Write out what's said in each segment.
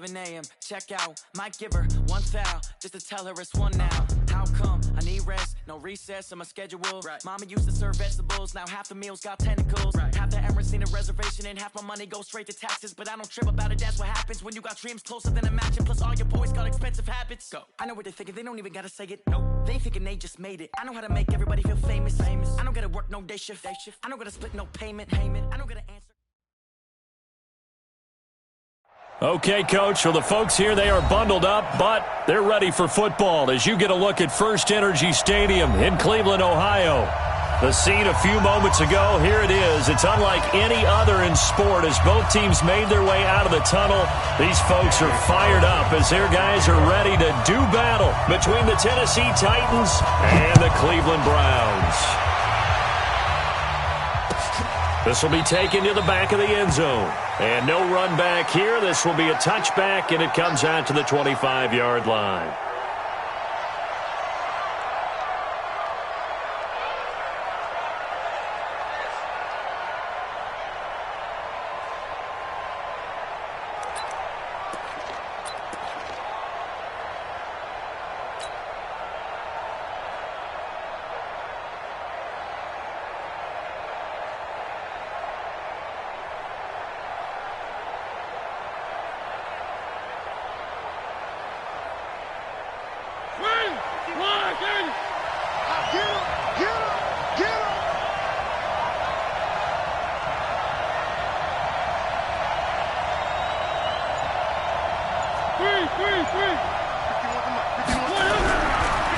11 a.m. Check out, might give her one foul just to tell her it's one now. How come? I need rest, no recess on my schedule. Right. Mama used to serve vegetables, now half the meals got tentacles. Right. Half the Emirates need a reservation and half my money goes straight to taxes. But I don't trip about it, that's what happens when you got dreams closer than a match. Plus all your boys got expensive habits. Go. I know what they're thinking, they don't even gotta say it. Nope. They thinking they just made it. I know how to make everybody feel famous. I don't gotta work no day shift. I don't gotta split no payment. I don't gotta answer. Okay, Coach, for the folks here, they are bundled up, but they're ready for football as you get a look at First Energy Stadium in Cleveland, Ohio. The scene a few moments ago, here it is. It's unlike any other in sport as both teams made their way out of the tunnel. These folks are fired up as their guys are ready to do battle between the Tennessee Titans and the Cleveland Browns. This will be taken to the back of the end zone. And no run back here. This will be a touchback, and it comes out to the 25-yard line.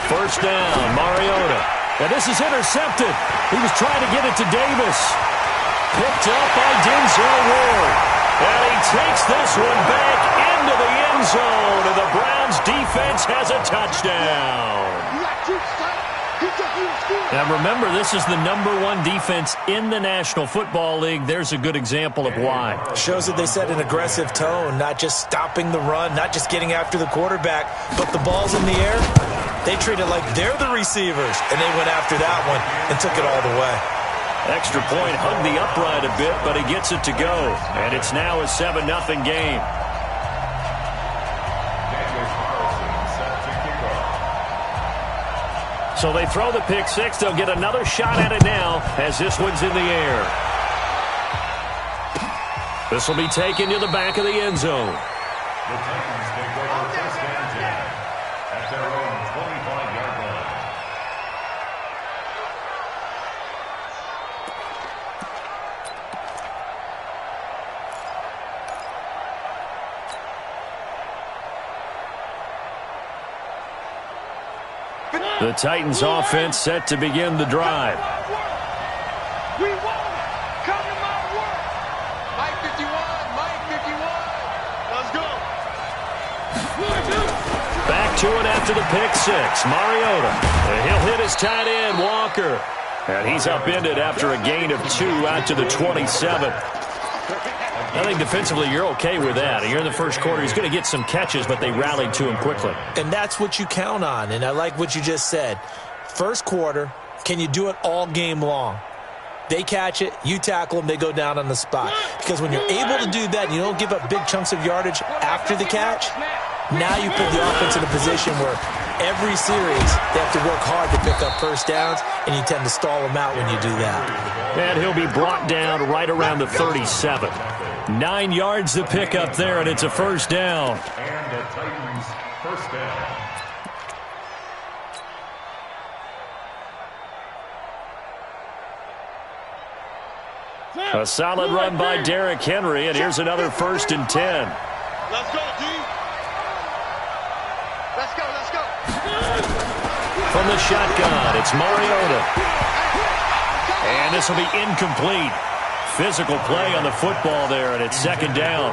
First down, Mariota. And this is intercepted. He was trying to get it to Davis. Picked up by Denzel Ward. And he takes this one back into the end zone. And the Browns defense has a touchdown. Now remember, this is the #1 defense in the National Football League. There's a good example of why. Shows that they set an aggressive tone, not just stopping the run, not just getting after the quarterback, but the ball's in the air. They treat it like they're the receivers, and they went after that one and took it all the way. Extra point, hugged the upright a bit, but he gets it to go. And it's now a 7-0 game. So they throw the pick six. They'll get another shot at it now as this one's in the air. This will be taken to the back of the end zone. The Titans take over first and 10 at their own 25-yard line. The Titans offense set to begin the drive. We won it. Come to my work. Mike 51, Mike 51. Let's go. Back to it after the pick six. Mariota. And he'll hit his tight end, Walker. And he's upended after a gain of 2 out to the 27. I think defensively you're okay with that. Here in the first quarter, he's going to get some catches, but they rallied to him quickly. And that's what you count on, and I like what you just said. First quarter, can you do it all game long? They catch it, you tackle them, they go down on the spot. Because when you're able to do that and you don't give up big chunks of yardage after the catch, now you put the offense in a position where every series they have to work hard to pick up first downs, and you tend to stall them out when you do that. And he'll be brought down right around the 37. 9 yards to pick up there, and it's a first down. And the Titans first down. A solid run by Derrick Henry, and here's another 1st and 10. Let's go, D. Let's go, let's go. From the shotgun, it's Mariota. And this will be incomplete. Physical play on the football there, and it's 2nd down.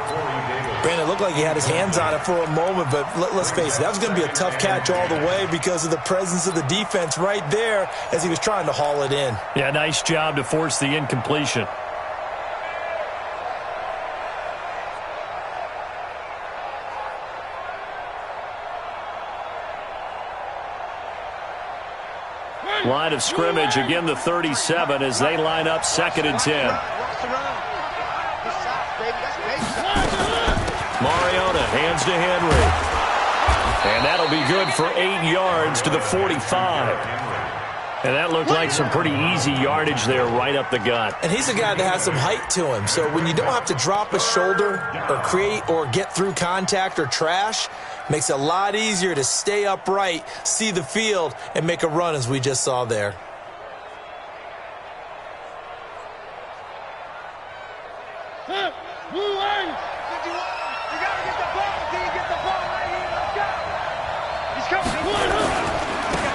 Brandon, it looked like he had his hands on it for a moment, but let's face it, that was going to be a tough catch all the way because of the presence of the defense right there as he was trying to haul it in. Yeah, nice job to force the incompletion. Line of scrimmage, again the 37 as they line up 2nd and 10. Mariota hands to Henry. And that'll be good for 8 yards to the 45. And that looked like some pretty easy yardage there right up the gut. And he's a guy that has some height to him. So when you don't have to drop a shoulder or create or get through contact or trash, makes it a lot easier to stay upright, see the field, and make a run as we just saw there.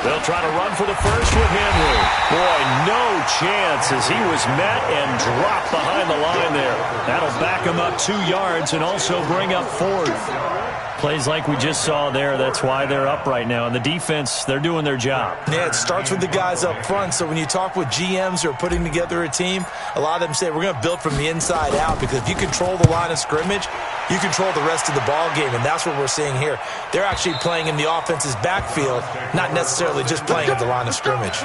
They'll try to run for the first with Henry. Boy, no chance as he was met and dropped behind the line there. That'll back him up 2 yards and also bring up 4th. Plays like we just saw there, that's why they're up right now. And the defense, they're doing their job. Yeah, it starts with the guys up front. So when you talk with GMs who are putting together a team, a lot of them say we're going to build from the inside out, because if you control the line of scrimmage, you control the rest of the ball game, and that's what we're seeing here. They're actually playing in the offense's backfield, not necessarily just playing at the line of scrimmage.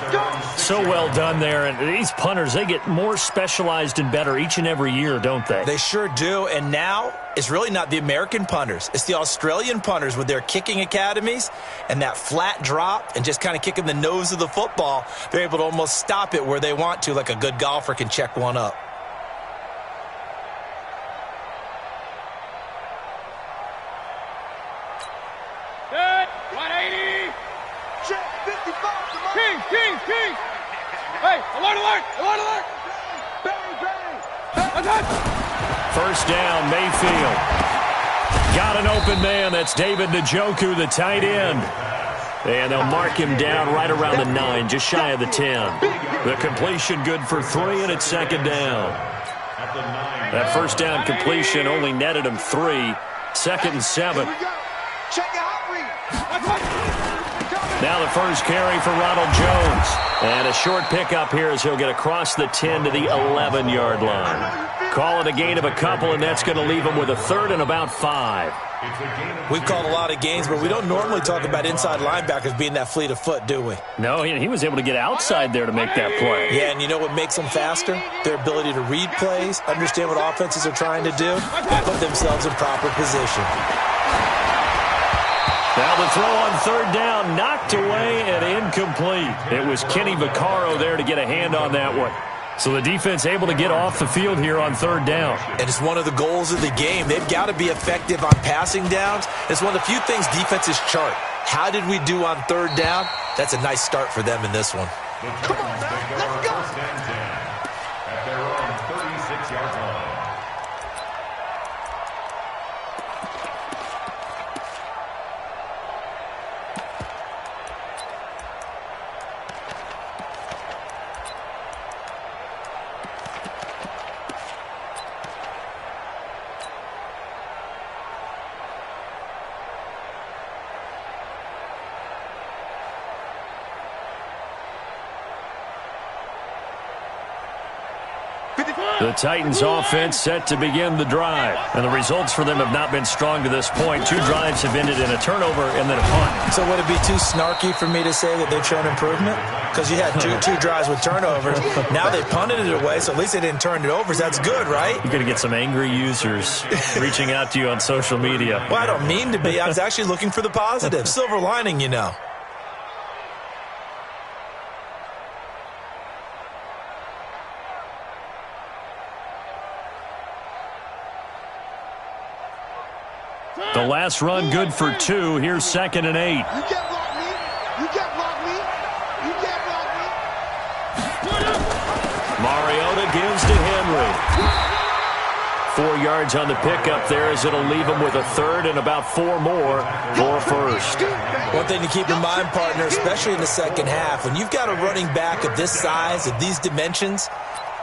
So well done there, and these punters, they get more specialized and better each and every year, don't they? They sure do, and now it's really not the American punters. It's the Australian punters with their kicking academies and that flat drop and just kind of kicking the nose of the football. They're able to almost stop it where they want to, like a good golfer can check one up. Hey, alert, alert, alert, alert! Bang, bang! First down, Mayfield. Got an open man. That's David Njoku, the tight end. And they'll mark him down right around the 9, just shy of the 10. The completion good for 3, and it's second down. That first down completion only netted him 3. Second and 7. Now the first carry for Ronald Jones. And a short pickup here as he'll get across the 10 to the 11-yard line. Call it a gain of a couple, and that's going to leave him with a third and about 5. We've called a lot of games, but we don't normally talk about inside linebackers being that fleet of foot, do we? No, he was able to get outside there to make that play. Yeah, and you know what makes them faster? Their ability to read plays, understand what offenses are trying to do, and put themselves in proper position. Now the throw on third down, knocked away and incomplete. It was Kenny Vaccaro there to get a hand on that one. So the defense able to get off the field here on third down. And it's one of the goals of the game. They've got to be effective on passing downs. It's one of the few things defenses chart. How did we do on third down? That's a nice start for them in this one. Come on, man. Let's go. At their own 36-yard line. The Titans offense set to begin the drive. And the results for them have not been strong to this point. 2 drives have ended in a turnover and then a punt. So would it be too snarky for me to say that they've shown improvement? Because you had two drives with turnovers. Now they punted it away, so at least they didn't turn it over. So that's good, right? You're going to get some angry users reaching out to you on social media. Well, I don't mean to be. I was actually looking for the positive. Silver lining, you know. The last run good for 2. Here's second and 8. You can't block me. You can't block me. You can't block me. Mariota gives to Henry. 4 yards on the pickup there as it'll leave him with a third and about 4 more for first. One thing to keep in mind, partner, especially in the second half, when you've got a running back of this size, of these dimensions,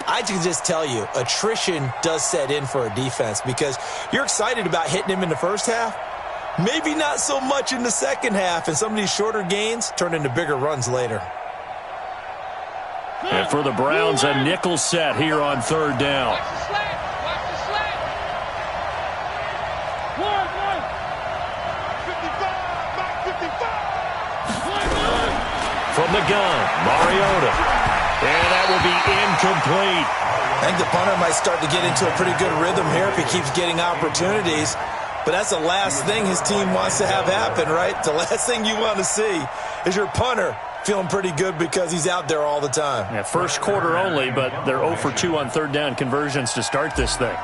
I can just tell you, attrition does set in for a defense because you're excited about hitting him in the first half. Maybe not so much in the second half, and some of these shorter gains turn into bigger runs later. And for the Browns, a nickel set here on third down. Watch the slant. Watch the slant. 55. Back 55. From the gun, Mariota. And that will be incomplete. I think the punter might start to get into a pretty good rhythm here if he keeps getting opportunities. But that's the last thing his team wants to have happen, right? The last thing you want to see is your punter feeling pretty good because he's out there all the time. Yeah, first quarter only, but they're 0 for 2 on third down conversions to start this thing.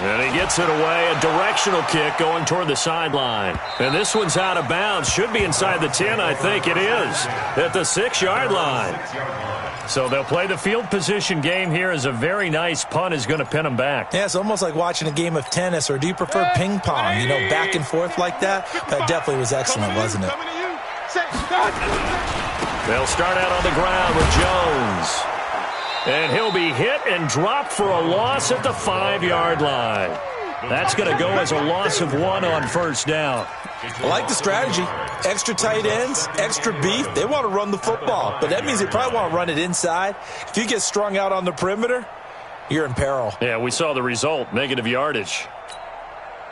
And he gets it away, a directional kick going toward the sideline. And this one's out of bounds. Should be inside the 10, I think it is, at the 6-yard line. So they'll play the field position game here as a very nice punt is going to pin them back. Yeah, it's almost like watching a game of tennis, or do you prefer ping pong, you know, back and forth like that? That definitely was excellent, wasn't it? They'll start out on the ground with Jones. And he'll be hit and dropped for a loss at the 5-yard line. That's going to go as a loss of 1 on first down. I like the strategy. Extra tight ends, extra beef. They want to run the football, but that means they probably want to run it inside. If you get strung out on the perimeter, you're in peril. Yeah, we saw the result, negative yardage.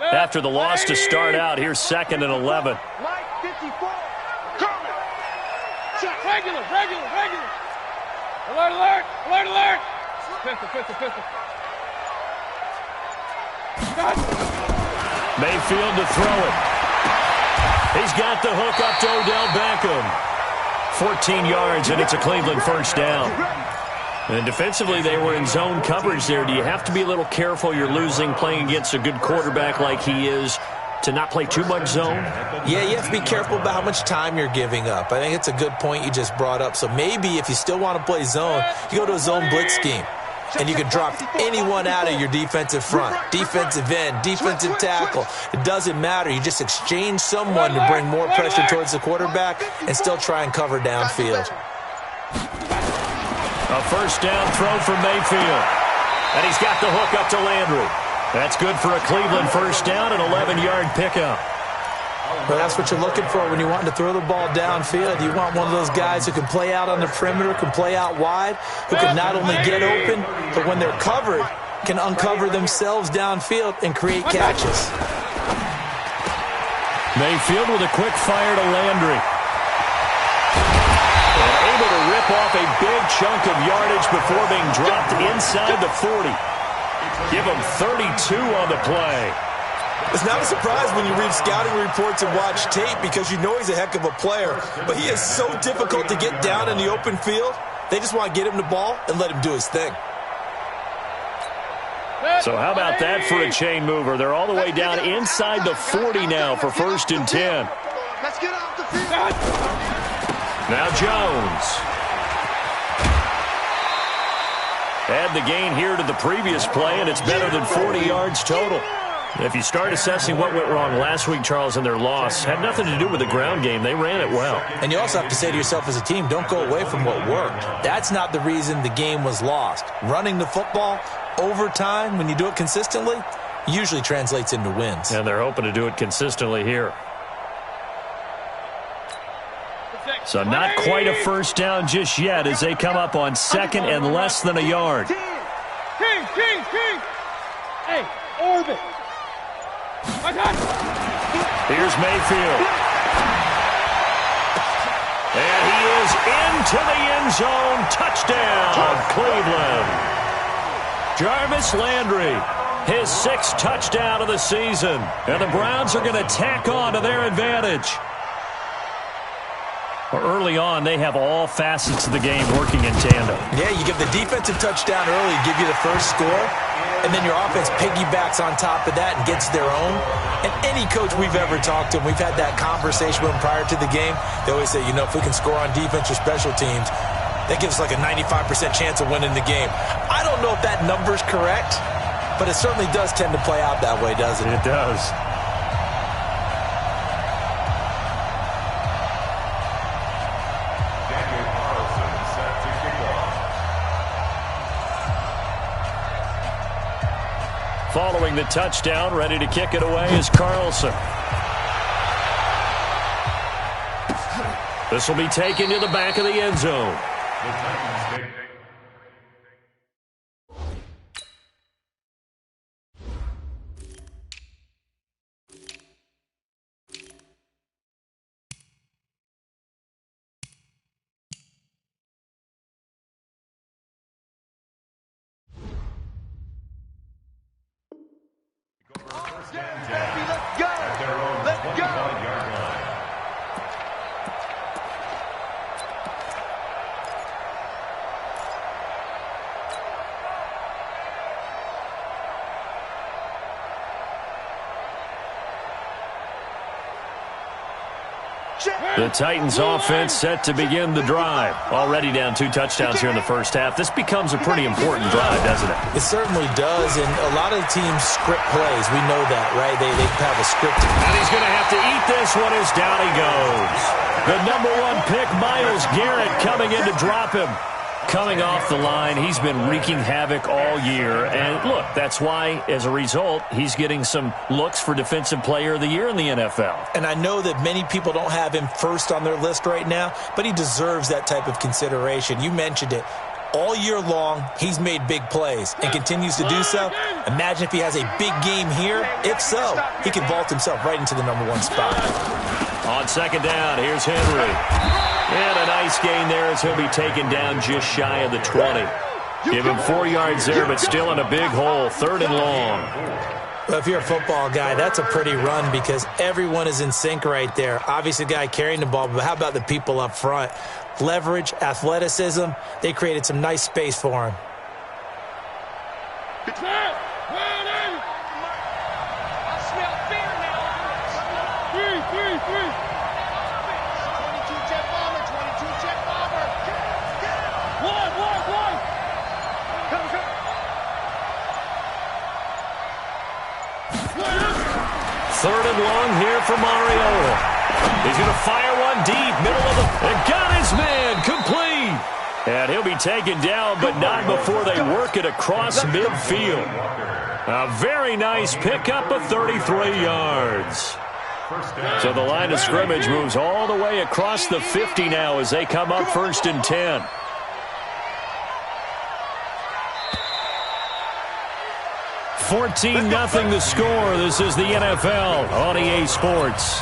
After the loss to start out, here's 2nd and 11. Mike 54. Coming. Regular. Alert. Pistol. Mayfield to throw it. He's got the hook up to Odell Beckham. 14 yards, and it's a Cleveland first down. And defensively, they were in zone coverage there. Do you have to be a little careful? You're losing playing against a good quarterback like he is to not play too much zone? Yeah, you have to be careful about how much time you're giving up. I think it's a good point you just brought up. So maybe if you still want to play zone, you go to a zone blitz scheme. And you can drop anyone out of your defensive front, defensive end, defensive tackle. It doesn't matter. You just exchange someone to bring more pressure towards the quarterback and still try and cover downfield. A first down throw for Mayfield. And he's got the hook up to Landry. That's good for a Cleveland first down, an 11-yard pickup. Well, that's what you're looking for when you want to throw the ball downfield. You want one of those guys who can play out on the perimeter, can play out wide, who can not only get open, but when they're covered, can uncover themselves downfield and create catches. Mayfield with a quick fire to Landry. And able to rip off a big chunk of yardage before being dropped inside the 40. Give him 32 on the play. It's not a surprise when you read scouting reports and watch tape because you know he's a heck of a player. But he is so difficult to get down in the open field. They just want to get him the ball and let him do his thing. So how about that for a chain mover? They're all the way down inside the 40 now for 1st and 10. Let's get off the field. Now Jones. Add the gain here to the previous play, and it's better than 40 yards total. If you start assessing what went wrong last week, Charles, in their loss, had nothing to do with the ground game. They ran it well. And you also have to say to yourself as a team, don't go away from what worked. That's not the reason the game was lost. Running the football over time, when you do it consistently, usually translates into wins. And they're hoping to do it consistently here. So not quite a first down just yet as they come up on 2nd and less than a yard. King. Hey, orbit. Here's Mayfield. And he is into the end zone. Touchdown, Cleveland. Jarvis Landry, his 6th touchdown of the season. And the Browns are going to tack on to their advantage. Early on, they have all facets of the game working in tandem. Yeah, you give the defensive touchdown early, give you the first score, and then your offense piggybacks on top of that and gets their own. And any coach we've ever talked to, and we've had that conversation with them prior to the game, they always say, you know, if we can score on defense or special teams, that gives us like a 95% chance of winning the game. I don't know if that number's correct, but it certainly does tend to play out that way, doesn't it? It does. Following the touchdown, ready to kick it away is Carlson. This will be taken to the back of the end zone. The Titans offense set to begin the drive. Already down 2 touchdowns here in the first half. This becomes a pretty important drive, doesn't it? It certainly does, and a lot of the teams script plays. We know that, right? They have a script. And he's going to have to eat this one as down he goes. The number 1 pick, Myles Garrett, coming in to drop him. Coming off the line, he's been wreaking havoc all year. And look, that's why, as a result, he's getting some looks for Defensive Player of the Year in the NFL. And I know that many people don't have him first on their list right now, but he deserves that type of consideration. You mentioned it. All year long, he's made big plays and continues to do so. Imagine if he has a big game here. If so, he can vault himself right into the number 1 spot. On second down, here's Henry. And a nice gain there as he'll be taken down just shy of the 20. Give him 4 yards there, but still in a big hole. 3rd and long. Well, if you're a football guy, that's a pretty run because everyone is in sync right there. Obviously, the guy carrying the ball, but how about the people up front? Leverage, athleticism, they created some nice space for him. Third and long here for Mario. He's going to fire one deep, middle of the... And got his man, complete. And he'll be taken down, but not before they work it across midfield. A very nice pickup of 33 yards. So the line of scrimmage moves all the way across the 50 now as they come up 1st and 10. $14-0 the score. This is the NFL on EA Sports.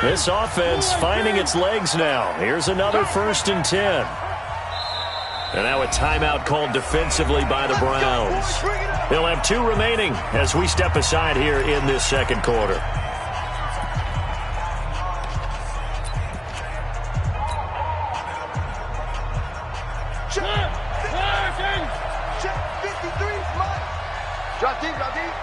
This offense finding its legs now. Here's another 1st and 10. And now a timeout called defensively by the Browns. They'll have 2 remaining as we step aside here in this second quarter. Drop deep, drop deep.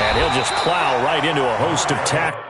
And he'll just plow right into a host of tackles.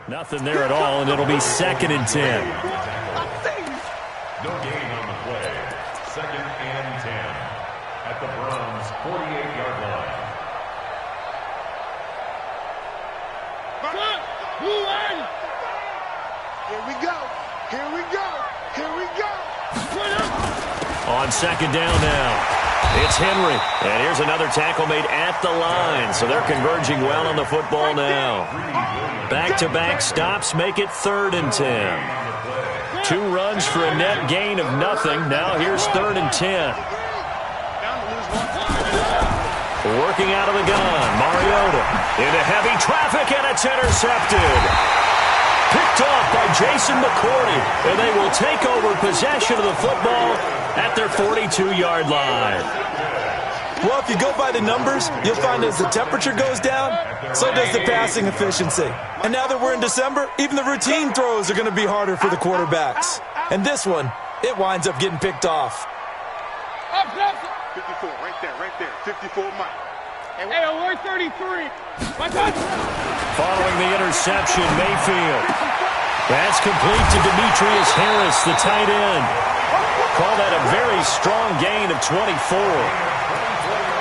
Nothing there at all, and it'll be 2nd and 10. No gain on the play. 2nd and 10 at the Browns' 48-yard line. Here we go. Here we go. Here we go. On 2nd down now. It's Henry. And here's another tackle made at the line. So they're converging well on the football now. Back-to-back stops make it 3rd and 10. 2 runs for a net gain of nothing. Now here's 3rd and 10. Working out of the gun, Mariota into heavy traffic, and it's intercepted. Picked off by Jason McCourty, and they will take over possession of the football at their 42-yard line. Well, if you go by the numbers, you'll find as the temperature goes down, so does the passing efficiency. And now that we're in December, even the routine throws are going to be harder for the quarterbacks. And this one, it winds up getting picked off. 54, right there. 54, Mike. Hey, alert 33. Following the interception, Mayfield. That's complete to Demetrius Harris, the tight end. Call that a very strong gain of 24.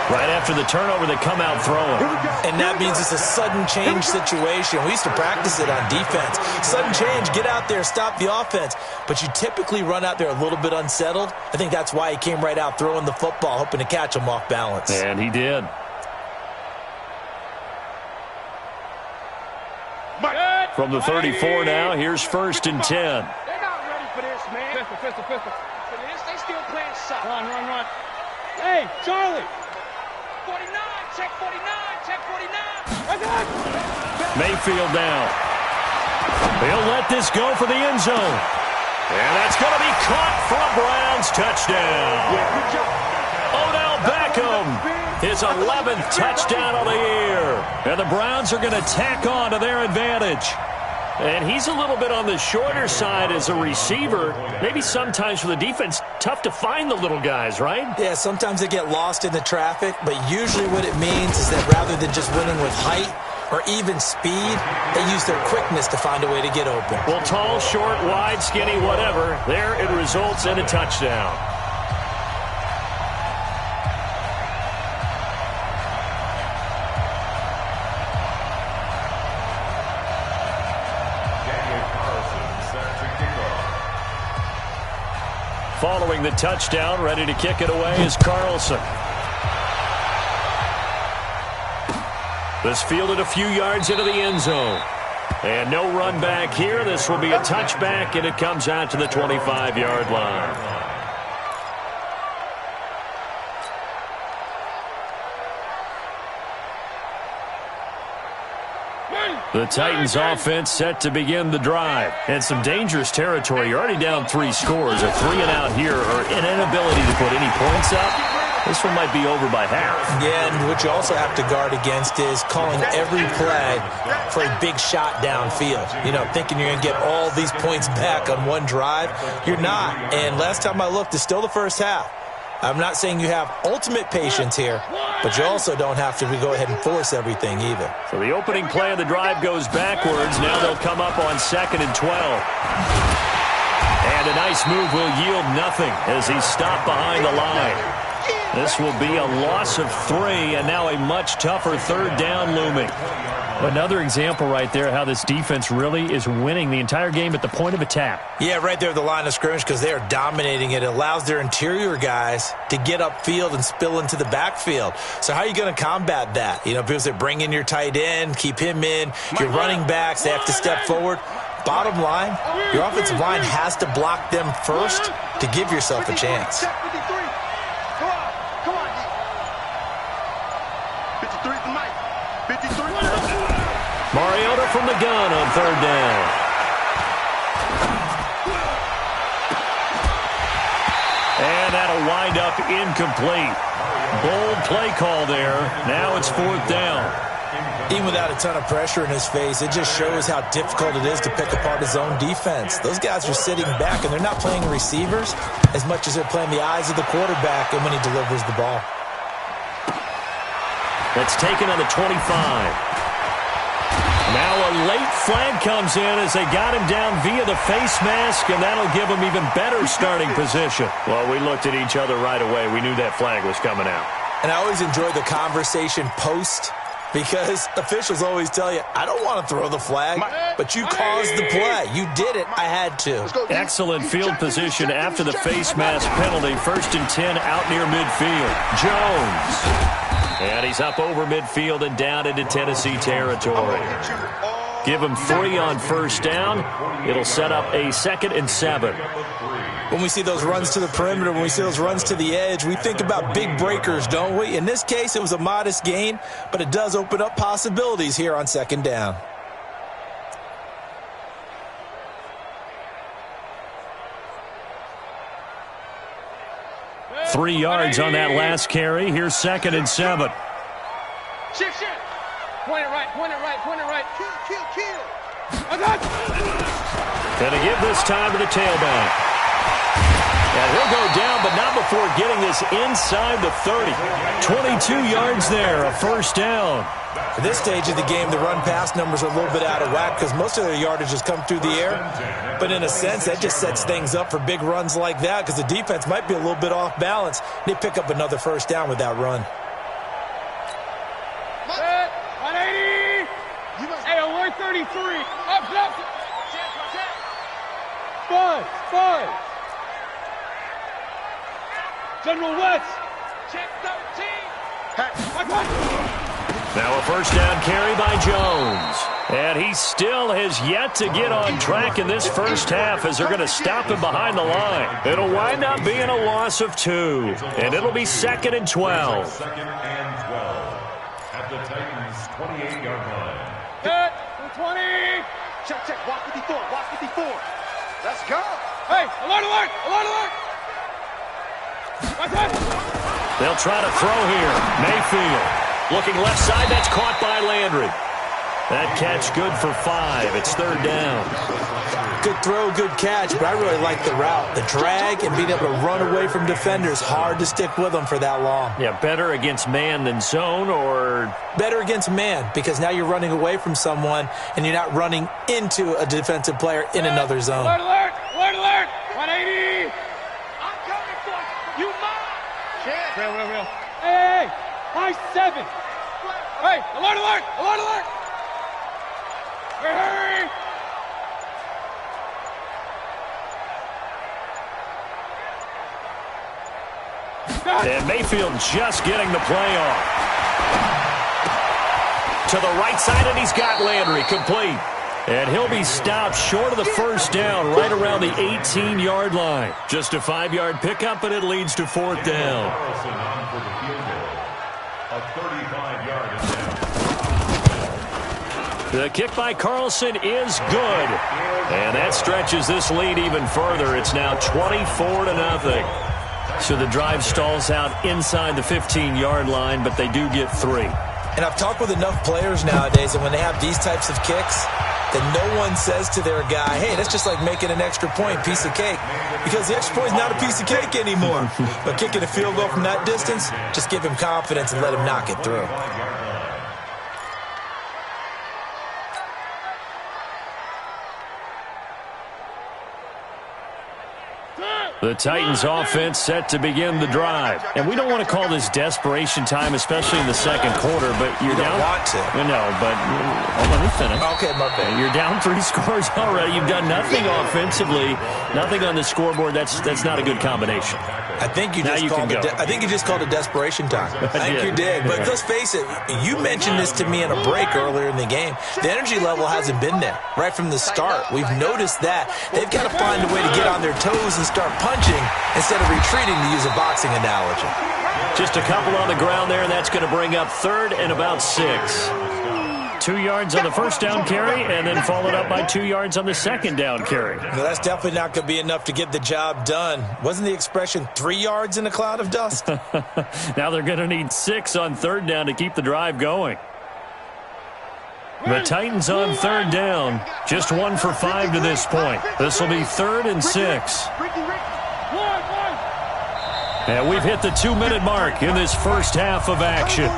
Right after the turnover, they come out throwing. And that means it's a sudden change situation. We used to practice it on defense. Sudden change, get out there, stop the offense. But you typically run out there a little bit unsettled. I think that's why he came right out throwing the football, hoping to catch him off balance. And he did. From the 34 now, here's 1st and 10. They're not ready for this, man. Pistol. For this, they still playing soft. Run. Hey, Charlie. 49, check 49. Mayfield down. They'll let this go for the end zone. And that's going to be caught for a Browns touchdown. Odell Beckham, his 11th touchdown of the year. And the Browns are going to tack on to their advantage. And he's a little bit on the shorter side as a receiver. Maybe sometimes for the defense, tough to find the little guys, right? Yeah, sometimes they get lost in the traffic, but usually what it means is that rather than just winning with height or even speed, they use their quickness to find a way to get open. Well, tall, short, wide, skinny, whatever, there it results in a touchdown. Following the touchdown, ready to kick it away is Carlson. This fielded a few yards into the end zone. And no run back here. This will be a touchback, and it comes out to the 25-yard line. The Titans offense set to begin the drive. And some dangerous territory. You're already down 3 scores. A 3-and-out here or an inability to put any points up. This one might be over by half. Yeah, and what you also have to guard against is calling every play for a big shot downfield. You know, thinking you're going to get all these points back on one drive. You're not. And last time I looked, it's still the first half. I'm not saying you have ultimate patience here, but you also don't have to go ahead and force everything either. So the opening play of the drive goes backwards. Now they'll come up on 2nd and 12. And a nice move will yield nothing as he's stopped behind the line. This will be a loss of 3, and now a much tougher 3rd down looming. Another example right there how this defense really is winning the entire game at the point of attack. Yeah, right there at the line of scrimmage because they are dominating it. It allows their interior guys to get upfield and spill into the backfield. So how are you going to combat that? You know, because they bring in your tight end, keep him in. Your running backs, they have to step forward. Bottom line, your offensive line has to block them first to give yourself a chance. Mariota from the gun on 3rd down. And that'll wind up incomplete. Bold play call there. Now it's 4th down. Even without a ton of pressure in his face, it just shows how difficult it is to pick apart his own defense. Those guys are sitting back, and they're not playing receivers as much as they're playing the eyes of the quarterback and when he delivers the ball. That's taken on the 25. Now a late flag comes in as they got him down via the face mask, and that'll give him even better starting position. Well, we looked at each other right away. We knew that flag was coming out. And I always enjoy the conversation post because officials always tell you, I don't want to throw the flag, but you caused the play. You did it. I had to. Excellent field position after the face mask penalty. 1st and 10 out near midfield. Jones. And he's up over midfield and down into Tennessee territory. Give him 3 on first down. It'll set up a 2nd and 7. When we see those runs to the perimeter, when we see those runs to the edge, we think about big breakers, don't we? In this case, it was a modest gain, but it does open up possibilities here on 2nd down. Three yards on that last carry. Here's 2nd and 7. Shift. Point it right. Kill. Gonna give this time to the tailback. And he'll go down, but not before getting this inside the 30. 22 yards there, a first down. At this stage of the game, the run-pass numbers are a little bit out of whack because most of their yardage has come through the air. But in a sense, that just sets things up for big runs like that because the defense might be a little bit off balance. They pick up another first down with that run. 180. Hey, alert 33. Up. 5. General West. Check 13. Now a first down carry by Jones. And he still has yet to get on track in this first half as they're going to stop him behind the line. It'll wind up being a loss of 2. And it'll be 2nd and 12. 2nd and 12 at the Titans' 28-yard line. Hit. 20. Check. Walk 54. Let's go. Hey, alert. They'll try to throw here. Mayfield looking left side. That's caught by Landry. That catch good for 5. It's 3rd down. Good throw, good catch, but I really like the route. The drag and being able to run away from defenders, hard to stick with them for that long. Yeah, better against man than zone, or better against man because now you're running away from someone and you're not running into a defensive player in another zone. Alert. 180. I'm coming for you. You mine. Real. Hey. High 7. Hey, alert. Hurry. And Mayfield just getting the play off. To the right side, and he's got Landry complete. And he'll be stopped short of the first down right around the 18-yard line. Just a 5-yard pickup, and it leads to 4th down. Carlson on for the field goal. A 35-yard attempt. The kick by Carlson is good. And that stretches this lead even further. It's now 24-0. So the drive stalls out inside the 15-yard line, but they do get 3. And I've talked with enough players nowadays, and when they have these types of kicks, that no one says to their guy, hey, that's just like making an extra point, piece of cake. Because the extra point is not a piece of cake anymore. But kicking a field goal from that distance, just give him confidence and let him knock it through. The Titans offense set to begin the drive. And we don't want to call this desperation time, especially in the second quarter, but you're you down. don't want to. No, but let me finish. Okay, my bad. You're down 3 scores already. You've done nothing offensively, nothing on the scoreboard. That's not a good combination. I think you just called it desperation time. I think you did. But let's face it, you mentioned this to me in a break earlier in the game. The energy level hasn't been there right from the start. We've noticed that. They've got to find a way to get on their toes and start punching instead of retreating, to use a boxing analogy. Just a couple on the ground there, and that's going to bring up 3rd and about 6. 2 yards on the first down carry, and then followed up by 2 yards on the second down carry. Well, that's definitely not going to be enough to get the job done. Wasn't the expression 3 yards in a cloud of dust? Now they're going to need 6 on 3rd down to keep the drive going. The Titans on 3rd down, just 1 for 5 to this point. This will be 3rd and 6. And we've hit the 2-minute mark in this first half of action.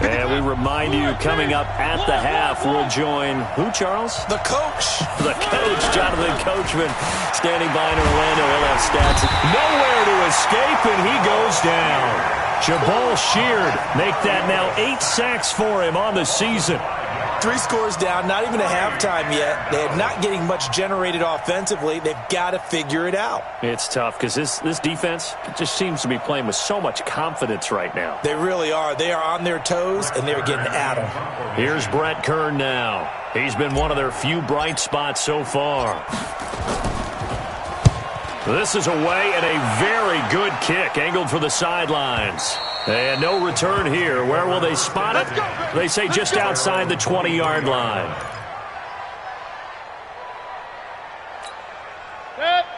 And we remind you, coming up at the half, we'll join who, Charles? The coach. The coach, Jonathan Coachman, standing by in Orlando. He'll have stats. Nowhere to escape, and he goes down. Jabal Sheard make that now 8 sacks for him on the season. 3 scores down, not even a halftime yet. They're not getting much generated offensively. They've got to figure it out. It's tough because this defense just seems to be playing with so much confidence right now. They really are. They are on their toes, and they're getting at them. Here's Brett Kern now. He's been one of their few bright spots so far. This is away and a very good kick angled for the sidelines. And no return here. Where will they spot it? They say just outside the 20-yard line.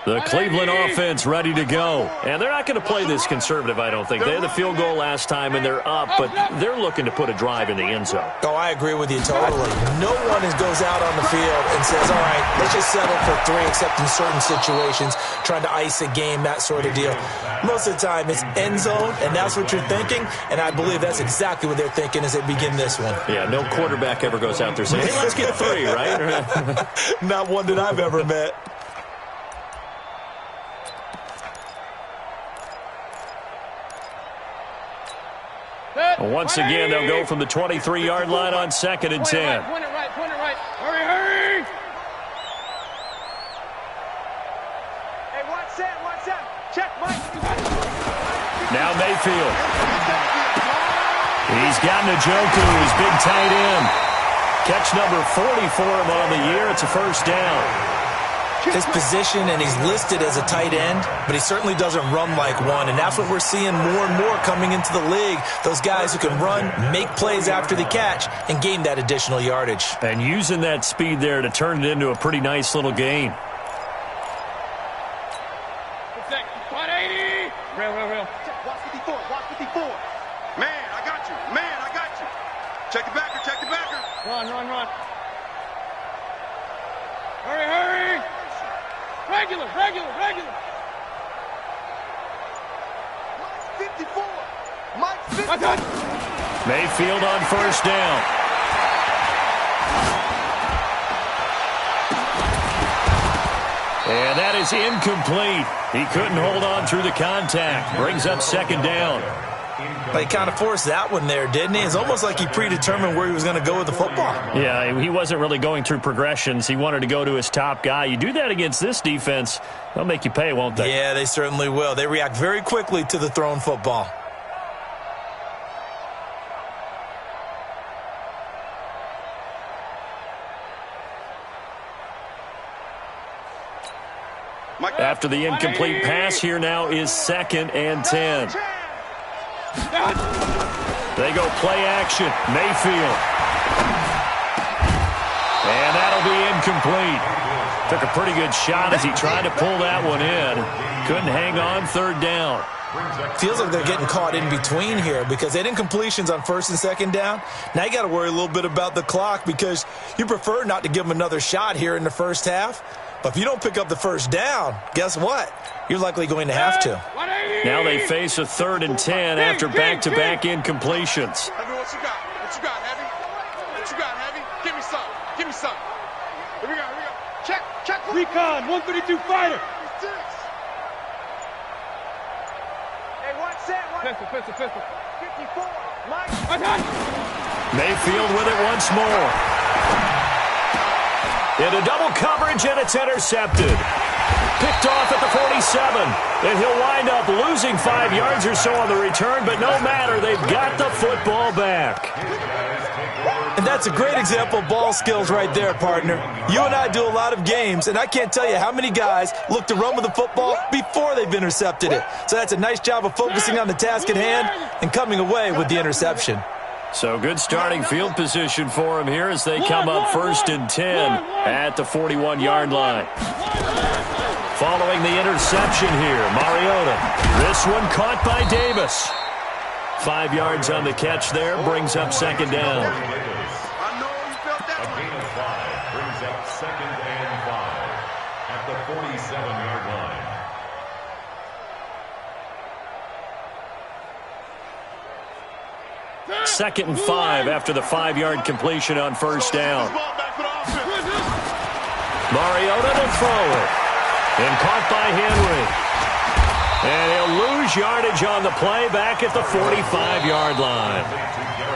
The Cleveland offense ready to go. And they're not going to play this conservative, I don't think. They had the field goal last time, and they're up, but they're looking to put a drive in the end zone. Oh, I agree with you totally. No one goes out on the field and says, all right, let's just settle for 3, except in certain situations, trying to ice a game, that sort of deal. Most of the time, it's end zone, and that's what you're thinking, and I believe that's exactly what they're thinking as they begin this one. Yeah, no quarterback ever goes out there saying, hey, let's get 3, right? Not one that I've ever met. Once again, they'll go from the 23-yard line on 2nd and 10. Point it right. Hurry. Hey, watch that. Check, Mike. Now Mayfield. He's got Njoku, his big tight end. Catch number 40 for him on the year. It's a first down. His position, and he's listed as a tight end, but he certainly doesn't run like one, and that's what we're seeing more and more coming into the league. Those guys who can run, make plays after the catch, and gain that additional yardage. And using that speed there to turn it into a pretty nice little gain. Real. Watch 54. Man, I got you. Check the backer. Run. Hurry. Regular. 54. Mike 54. Mayfield on first down. And that is incomplete. He couldn't hold on through the contact. Brings up 2nd down. But he kind of forced that one there, didn't he? It's almost like he predetermined where he was going to go with the football. Yeah, he wasn't really going through progressions. He wanted to go to his top guy. You do that against this defense, they'll make you pay, won't they? Yeah, they certainly will. They react very quickly to the thrown football. After the incomplete pass, here now is 2nd and 10. They go play action. Mayfield. And that'll be incomplete. Took a pretty good shot as he tried to pull that one in. Couldn't hang on 3rd down. Feels like they're getting caught in between here because they had incompletions on 1st and 2nd down. Now you got to worry a little bit about the clock because you prefer not to give them another shot here in the first half. But if you don't pick up the first down, guess what? You're likely going to have to. Now they face a 3rd and 10 after back-to-back incompletions. Heavy, what you got, Heavy? What you got, Heavy? Give me some. Here we go. Check. Recon, 132 fighter. Hey, watch that. Pistol. 54. Mike. Mayfield with it once more. Into double coverage, and it's intercepted. Picked off at the 47. And he'll wind up losing 5 yards or so on the return, but no matter, they've got the football back. And that's a great example of ball skills right there, partner. You and I do a lot of games, and I can't tell you how many guys look to run with the football before they've intercepted it. So that's a nice job of focusing on the task at hand and coming away with the interception. So good starting field position for him here as they come up 1st and 10 at the 41-yard line. Following the interception here, Mariota. This one caught by Davis. 5 yards on the catch there, brings up 2nd down. I know you felt that. A gain of 5 brings up 2nd and 5 at the 47-yard line. 2nd and 5 after the 5-yard completion on first down. Mariota to throw it. And caught by Henry. And he'll lose yardage on the play back at the 45-yard line.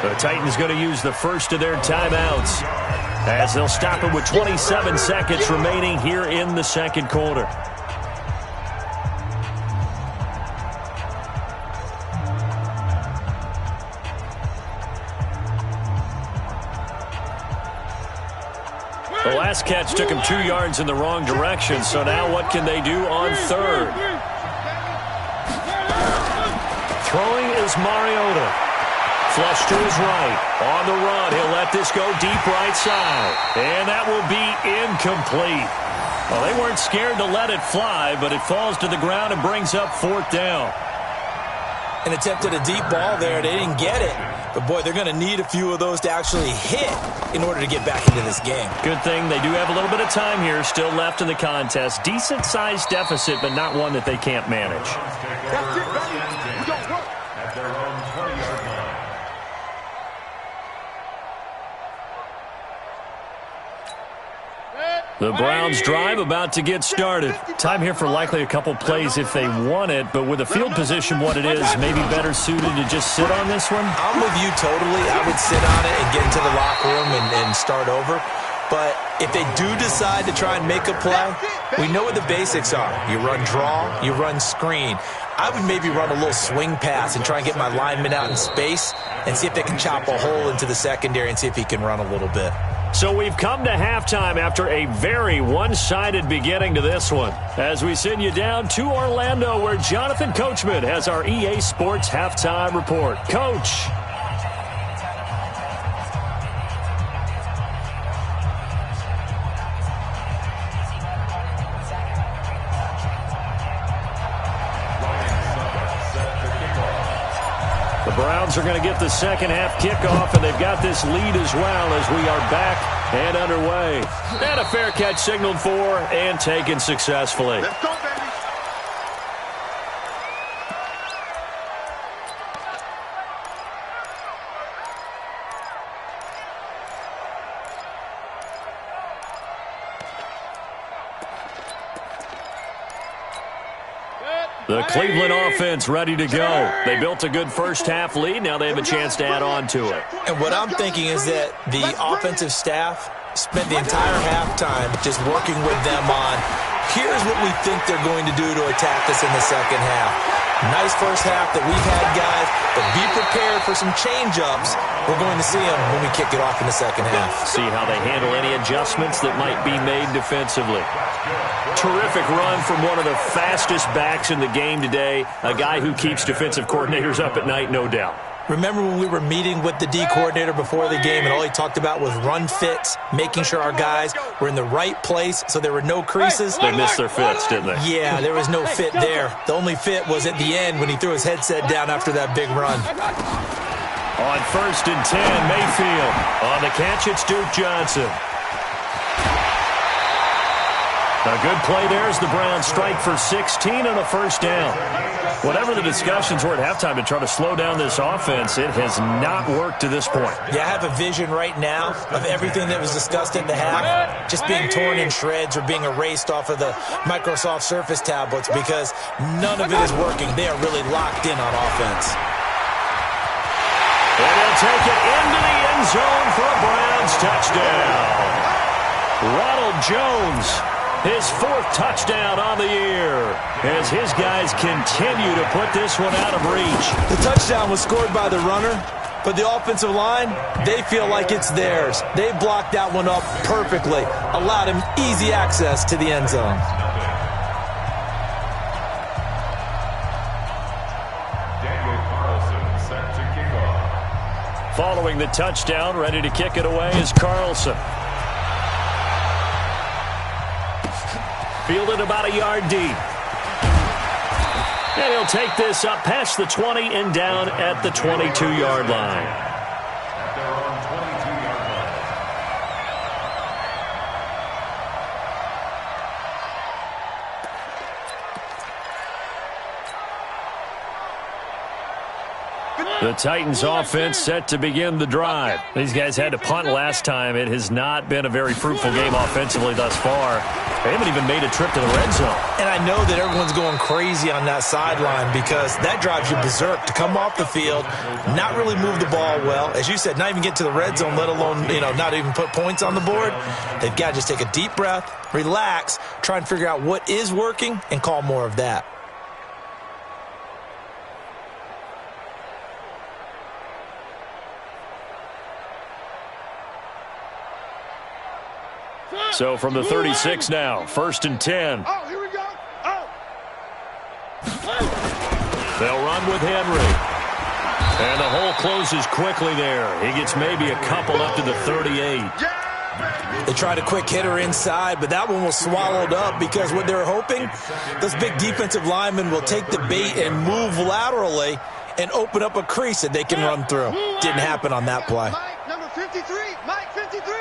The Titans going to use the first of their timeouts as they'll stop it with 27 seconds remaining here in the second quarter. The last catch took him 2 yards in the wrong direction, so now what can they do on third? Throwing is Mariota. Flush to his right. On the run, he'll let this go deep right side. And that will be incomplete. Well, they weren't scared to let it fly, but it falls to the ground and brings up 4th down. And attempted a deep ball there. They didn't get it. But, boy, they're going to need a few of those to actually hit in order to get back into this game. Good thing they do have a little bit of time here still left in the contest. Decent-sized deficit, but not one that they can't manage. That's it, baby. We don't work. At their own 20-yard line. The Browns drive about to get started. Time here for likely a couple plays if they want it, but with the field position what it is, maybe better suited to just sit on this one? I'm with you totally. I would sit on it and get into the locker room and start over. But if they do decide to try and make a play, we know what the basics are. You run draw, you run screen. I would maybe run a little swing pass and try and get my lineman out in space and see if they can chop a hole into the secondary and see if he can run a little bit. So we've come to halftime after a very one-sided beginning to this one. As we send you down to Orlando, where Jonathan Coachman has our EA Sports Halftime Report. Coach. The Browns are going to get the second half kickoff, and they've got this lead as well as we are back and underway. And a fair catch signaled for and taken successfully. Let's go, baby. The Cleveland offense ready to go. They built a good first-half lead. Now they have a chance to add on to it. And what I'm thinking is that the offensive staff spent the entire halftime just working with them on, here's what we think they're going to do to attack us in the second half. Nice first half that we've had, guys, but be prepared for some change-ups. We're going to see them when we kick it off in the second half. See how they handle any adjustments that might be made defensively. Terrific run from one of the fastest backs in the game today, a guy who keeps defensive coordinators up at night, no doubt. Remember when we were meeting with the D coordinator before the game and all he talked about was run fits, making sure our guys were in the right place so there were no creases? They missed their fits, didn't they? Yeah, there was no fit there. The only fit was at the end when he threw his headset down after that big run. On 1st and 10, Mayfield. On the catch, it's Duke Johnson. A good play there as the Browns strike for 16 and a first down. Whatever the discussions were at halftime to try to slow down this offense, it has not worked to this point. Yeah, I have a vision right now of everything that was discussed at the half just being torn in shreds or being erased off of the Microsoft Surface tablets because none of it is working. They are really locked in on offense. And he'll take it into the end zone for a Browns touchdown. Ronald Jones, his 4th touchdown on the year, as his guys continue to put this one out of reach. The touchdown was scored by the runner, but the offensive line, they feel like it's theirs. They blocked that one up perfectly, allowed him easy access to the end zone. Following the touchdown, ready to kick it away is Carlson. Fielded about a yard deep. And he'll take this up past the 20 and down at the 22-yard line. At their own 22-yard line. The Titans offense set to begin the drive. These guys had to punt last time. It has not been a very fruitful game offensively thus far. They haven't even made a trip to the red zone. And I know that everyone's going crazy on that sideline because that drives you berserk to come off the field, not really move the ball well. As you said, not even get to the red zone, let alone, not even put points on the board. They've got to just take a deep breath, relax, try and figure out what is working, and call more of that. So from the 36 now, 1st and 10. Oh, here we go. Oh. They'll run with Henry. And the hole closes quickly there. He gets maybe a couple up to the 38. They tried a quick hitter inside, but that one was swallowed up because what they're hoping, those big defensive linemen will take the bait and move laterally and open up a crease that they can run through. Didn't happen on that play. Mike, number 53. Mike, 53.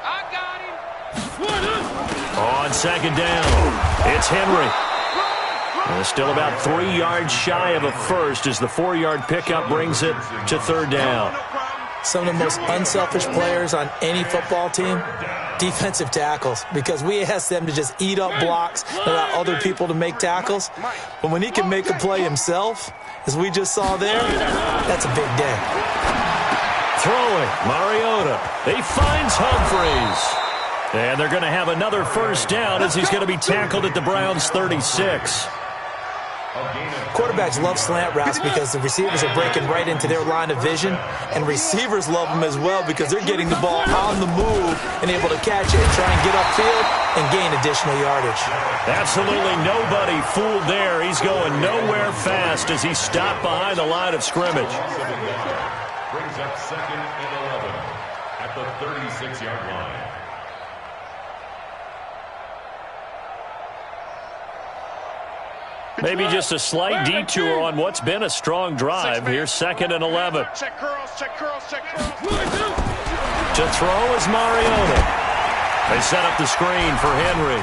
I got him. On 2nd down, it's Henry. And still about 3 yards shy of a first as the 4-yard pickup brings it to 3rd down. Some of the most unselfish players on any football team, defensive tackles, because we ask them to just eat up blocks and allow other people to make tackles. But when he can make a play himself, as we just saw there, that's a big day. Throwing, Mariota. He finds Humphreys. And they're going to have another 1st down as he's going to be tackled at the Browns' 36. Quarterbacks love slant routes because the receivers are breaking right into their line of vision, and receivers love them as well because they're getting the ball on the move and able to catch it and try and get upfield and gain additional yardage. Absolutely nobody fooled there. He's going nowhere fast as he's stopped behind the line of scrimmage. Brings up 2nd and 11 at the 36-yard line. Maybe just a slight detour on what's been a strong drive. Here's 2nd and 11. Check curls, check curls, check curls. To throw is Mariota. They set up the screen for Henry.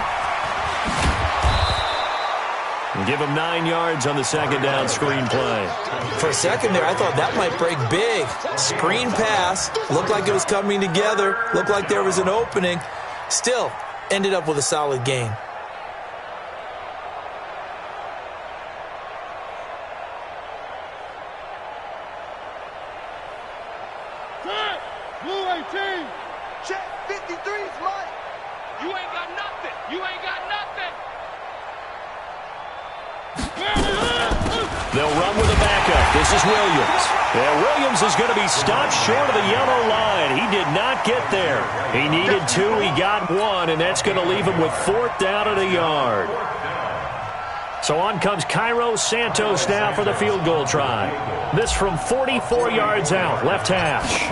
And give him 9 yards on the 2nd down screen play. For a second there, I thought that might break big. Screen pass, looked like it was coming together, looked like there was an opening. Still, ended up with a solid gain. Blue 18. Check 53's Mike. You ain't got nothing. You ain't got nothing. They'll run with a backup. This is Williams. Yeah, Williams is going to be stopped short of the yellow line. He did not get there. He needed 2. He got 1, and that's going to leave him with 4th down at a yard. So on comes Cairo Santos now for the field goal try. This from 44 yards out, left hash.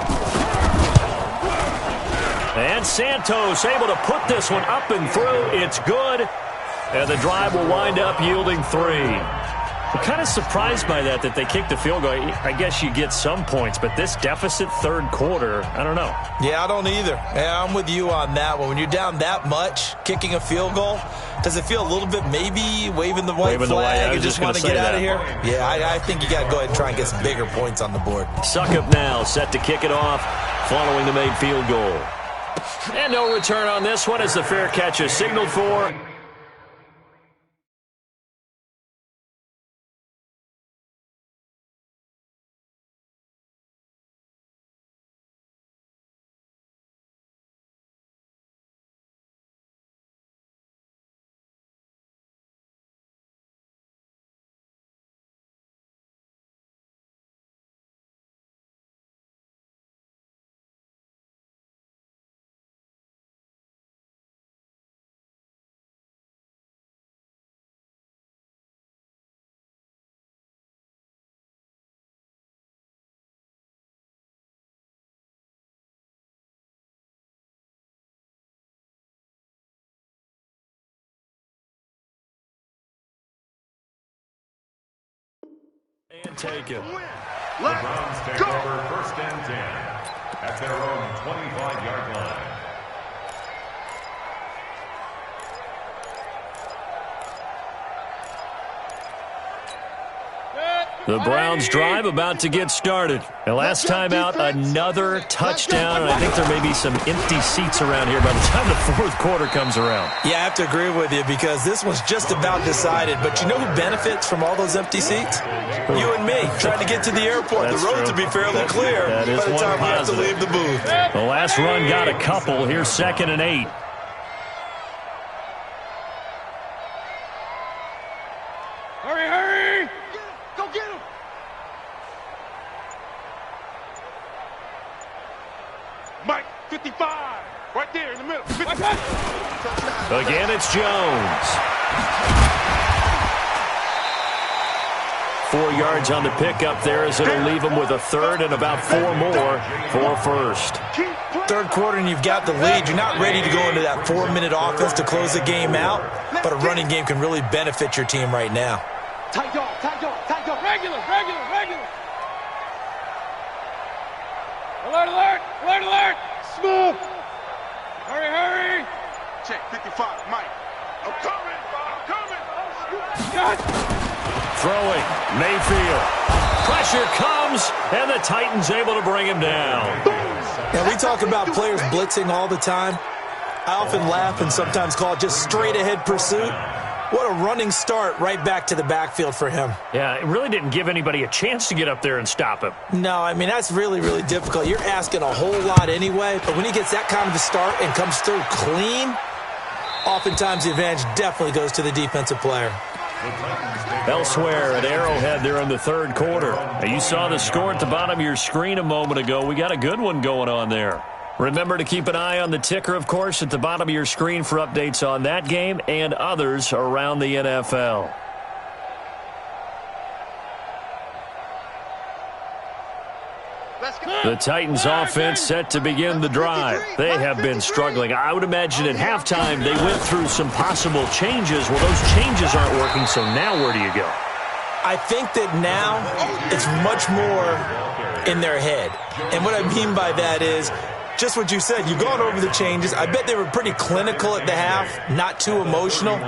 And Santos able to put this one up and through. It's good. And the drive will wind up yielding 3. I'm kind of surprised by that they kicked the field goal. I guess you get some points, but this deficit 3rd quarter, I don't know. Yeah, I don't either. Yeah, I'm with you on that one. When you're down that much, kicking a field goal, does it feel a little bit maybe waving the white flag and just want to get out of here? Yeah, I think you got to go ahead and try and get some bigger points on the board. Suckup now set to kick it off following the made field goal. And no return on this one as the fair catch is signaled for. And take it. The Browns take over 1st and 10 at their own 25-yard line. The Browns drive about to get started. And last time out, another touchdown, and I think there may be some empty seats around here by the time the fourth quarter comes around. Yeah, I have to agree with you because this one's just about decided. But you know who benefits from all those empty seats? You and me, trying to get to the airport. That's the roads true. will be fairly clear by the time we have to leave the booth. The last run got a couple. Here's 2nd and 8. Hurry, hurry! Go get him! Mike, 55. Right there in the middle. 55. Again, it's Jones. 4 yards on the pickup there as it'll leave him with a third and about 4 more for first. Third quarter and you've got the lead. You're not ready to go into that 4-minute offense to close the game out, but a running game can really benefit your team right now. Tight dog, tight dog, tight dog. Regular, regular, regular. Alert, alert, alert, alert. Smooth. Hurry, hurry. Check, 55, Mike. I'm coming, I'm coming. Got Throwing, Mayfield. Pressure comes, and the Titans able to bring him down. Now, we talk about players blitzing all the time. I often laugh and sometimes call it just straight-ahead pursuit. What a running start right back to the backfield for him. Yeah, it really didn't give anybody a chance to get up there and stop him. No, I mean, that's really, really difficult. You're asking a whole lot anyway, but when he gets that kind of a start and comes through clean, oftentimes the advantage definitely goes to the defensive player. Elsewhere at Arrowhead there in the third quarter. Now, you saw the score at the bottom of your screen a moment ago. We got a good one going on there. Remember to keep an eye on the ticker, of course, at the bottom of your screen for updates on that game and others around the NFL. The Titans offense set to begin the drive. They have been struggling. I would imagine at halftime they went through some possible changes. Well, those changes aren't working, so now where do you go? I think that now it's much more in their head. And what I mean by that is just what you said. You've gone over the changes. I bet they were pretty clinical at the half, not too emotional.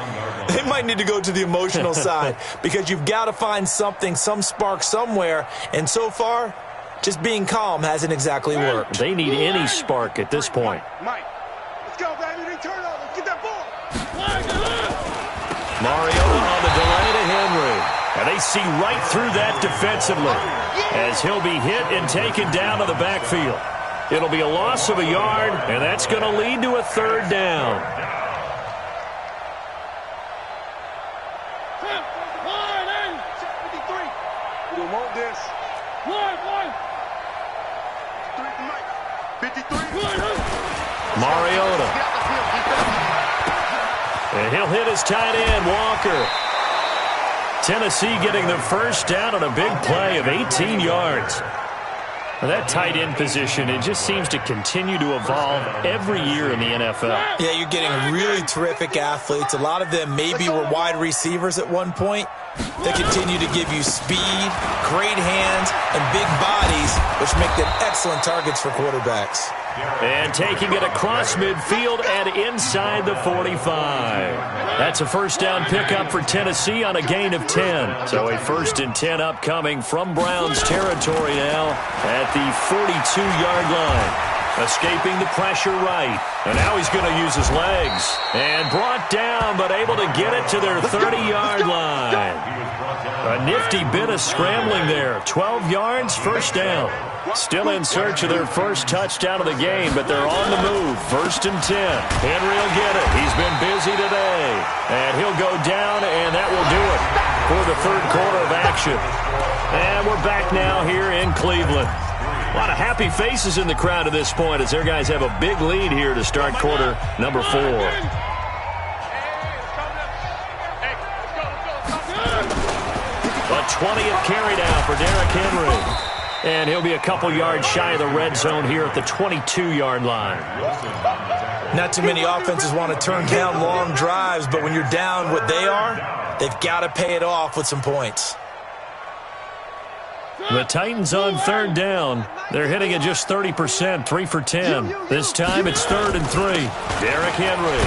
They might need to go to the emotional side because you've got to find something, some spark somewhere. And so far, just being calm hasn't exactly worked. They need any spark at this point. Mike, let's go, baby. They turn over. Get that ball. Mariota on the delay to Henry. And they see right through that defensively as he'll be hit and taken down to the backfield. It'll be a loss of a yard, and that's going to lead to a third down. We want this. Mariota. And he'll hit his tight end, Walker. Tennessee getting the first down on a big play of 18 yards. That tight end position, it just seems to continue to evolve every year in the NFL. Yeah, you're getting really terrific athletes. A lot of them maybe were wide receivers at one point. They continue to give you speed, great hands, and big bodies, which make them excellent targets for quarterbacks. And taking it across midfield and inside the 45. That's a first down pickup for Tennessee on a gain of 10. So a 1st and 10 upcoming from Browns territory now at the 42-yard line. Escaping the pressure right. And now he's going to use his legs. And brought down, but able to get it to their 30-yard line. A nifty bit of scrambling there. 12 yards, first down. Still in search of their first touchdown of the game, but they're on the move. 1st and 10. Henry will get it. He's been busy today. And he'll go down, and that will do it for the third quarter of action. And we're back now here in Cleveland. A lot of happy faces in the crowd at this point as their guys have a big lead here to start quarter number 4. A 20th carry down for Derrick Henry. And he'll be a couple yards shy of the red zone here at the 22-yard line. Not too many offenses want to turn down long drives, but when you're down what they are, they've got to pay it off with some points. The Titans on third down. They're hitting at just 30%, 3 for 10. This time it's 3rd and 3. Derrick Henry.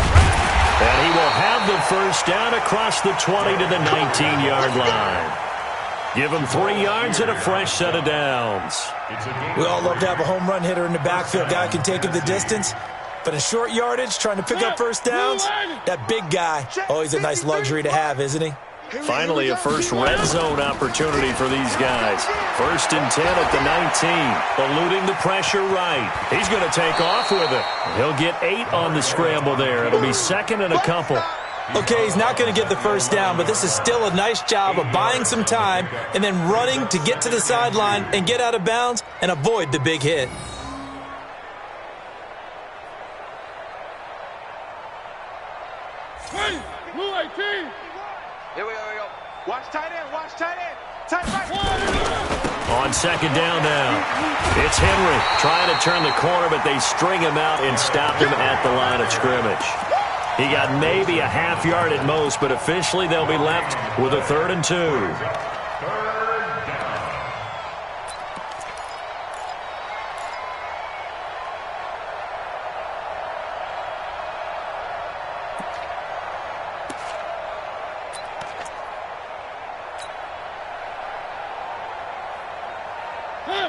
And he will have the first down across the 20 to the 19-yard line. Give him 3 yards and a fresh set of downs. We all love to have a home run hitter in the backfield. Guy can take it the distance. But in short yardage, trying to pick up first downs, that big guy, always a nice luxury to have, isn't he? Finally, a first red zone opportunity for these guys. 1st and 10 at the 19. Eluding the pressure right. He's going to take off with it. He'll get 8 on the scramble there. It'll be 2nd and a couple. Okay, he's not going to get the first down, but this is still a nice job of buying some time and then running to get to the sideline and get out of bounds and avoid the big hit. Here we go. Watch tight end. Tight right. On 2nd down now. It's Henry trying to turn the corner, but they string him out and stop him at the line of scrimmage. He got maybe a half yard at most, but officially they'll be left with a 3rd and 2.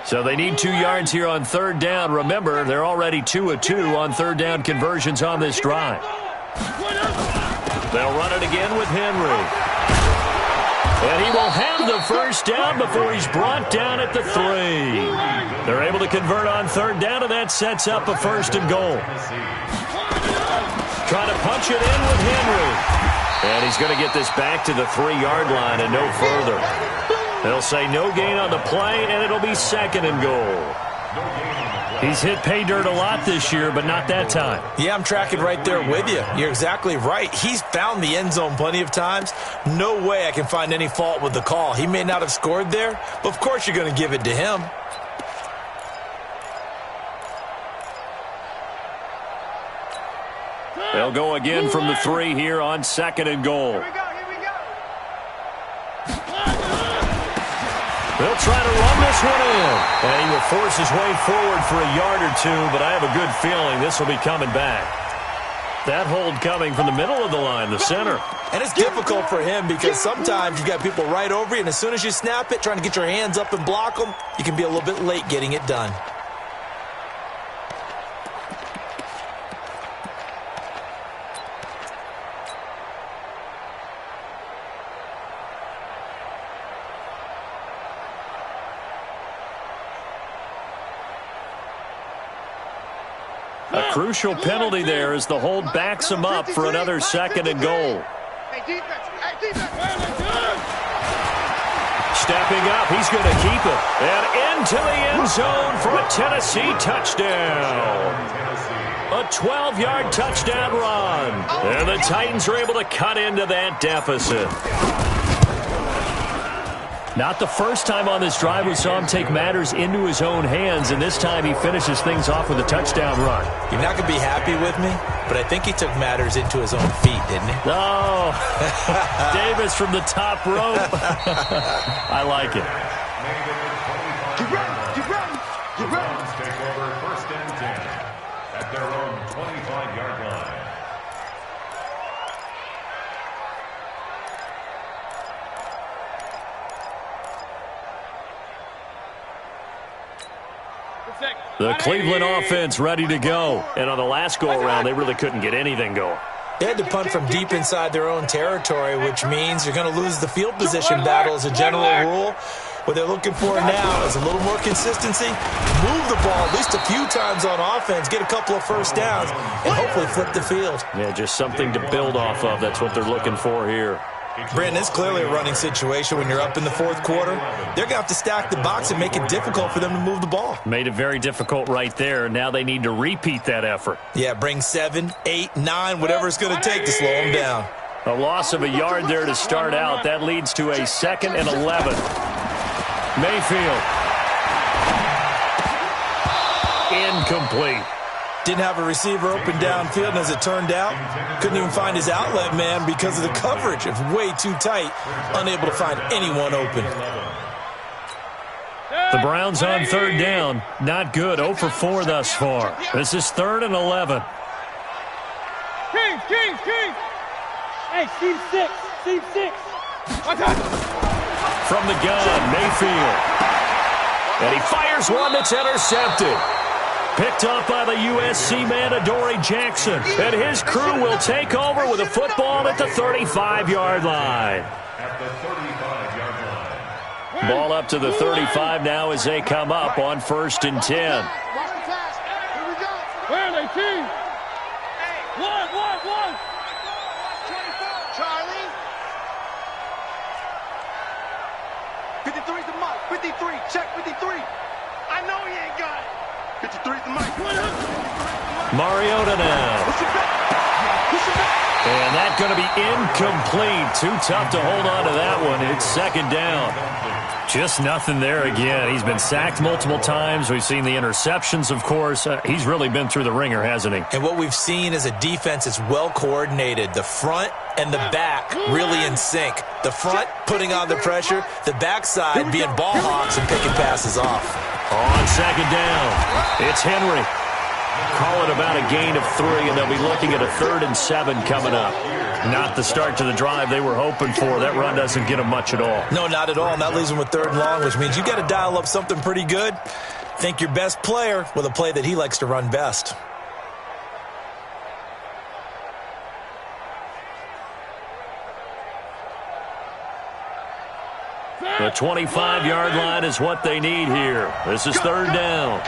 So they need 2 yards here on 3rd down. Remember, they're already 2 of 2 on 3rd down conversions on this drive. They'll run it again with Henry. And he will have the first down before he's brought down at the 3. They're able to convert on 3rd down, and that sets up a 1st and goal. Trying to punch it in with Henry. And he's going to get this back to the 3-yard line and no further. They'll say no gain on the play, and it'll be 2nd and goal. He's hit pay dirt a lot this year, but not that time. Yeah, I'm tracking right there with you. You're exactly right. He's found the end zone plenty of times. No way I can find any fault with the call. He may not have scored there, but of course you're going to give it to him. They'll go again from the 3 here on 2nd and goal. They'll try to run this one in. And he will force his way forward for a yard or 2, but I have a good feeling this will be coming back. That hold coming from the middle of the line, the center. And it's difficult for him because sometimes you've got people right over you, and as soon as you snap it, trying to get your hands up and block them, you can be a little bit late getting it done. A crucial penalty there as the hold backs him up for another 2nd and goal. Stepping up, he's going to keep it. And into the end zone for a Tennessee touchdown. A 12-yard touchdown run. And the Titans are able to cut into that deficit. Not the first time on this drive we saw him take matters into his own hands, and this time he finishes things off with a touchdown run. You're not going to be happy with me, but I think he took matters into his own feet, didn't he? Oh, Davis from the top rope. I like it. Get ready. Take over 1st and 10 at their own 25-yard line. The Cleveland offense ready to go. And on the last go-around, they really couldn't get anything going. They had to punt from deep inside their own territory, which means you're going to lose the field position battle as a general rule. What they're looking for now is a little more consistency, move the ball at least a few times on offense, get a couple of first downs, and hopefully flip the field. Yeah, just something to build off of. That's what they're looking for here. Brandon, it's clearly a running situation when you're up in the 4th quarter. They're going to have to stack the box and make it difficult for them to move the ball. Made it very difficult right there. Now they need to repeat that effort. Yeah, bring 7, 8, 9, whatever it's going to take to slow them down. A loss of a yard there to start out. That leads to a 2nd and 11. Mayfield. Incomplete. Didn't have a receiver open downfield, and as it turned out, couldn't even find his outlet man because of the coverage. It's way too tight, unable to find anyone open. The Browns on 3rd down. Not good. 0 for 4 thus far. This is 3rd and 11. King. Hey, Steve 6. Watch out. From the gun, Mayfield. And he fires one that's intercepted. Picked up by the USC man, Adoree Jackson. And his crew will take over with a football at the 35-yard line. At the 35-yard line. Ball up to the 35 now as they come up on 1st and 10. Watch the pass. Here we go. Where are they, team? One. Charlie. 53's the mark. 53. Check 53. I know he ain't got it. 53's the mark. Mariota now. And that's going to be incomplete. Too tough to hold on to that one. It's 2nd down. Just nothing there again. He's been sacked multiple times. We've seen the interceptions, of course. He's really been through the ringer, hasn't he? And what we've seen is a defense that's well coordinated. The front and the back really in sync. The front putting on the pressure. The backside being ball hawks and picking passes off. On 2nd down, it's Henry. Call it about a gain of 3, and they'll be looking at a 3rd and 7 coming up. Not the start to the drive they were hoping for. That run doesn't get them much at all. No, not at all. And that leaves them with 3rd and long, which means you got to dial up something pretty good. Think your best player with a play that he likes to run best. The 25-yard line is what they need here. This is 3rd down.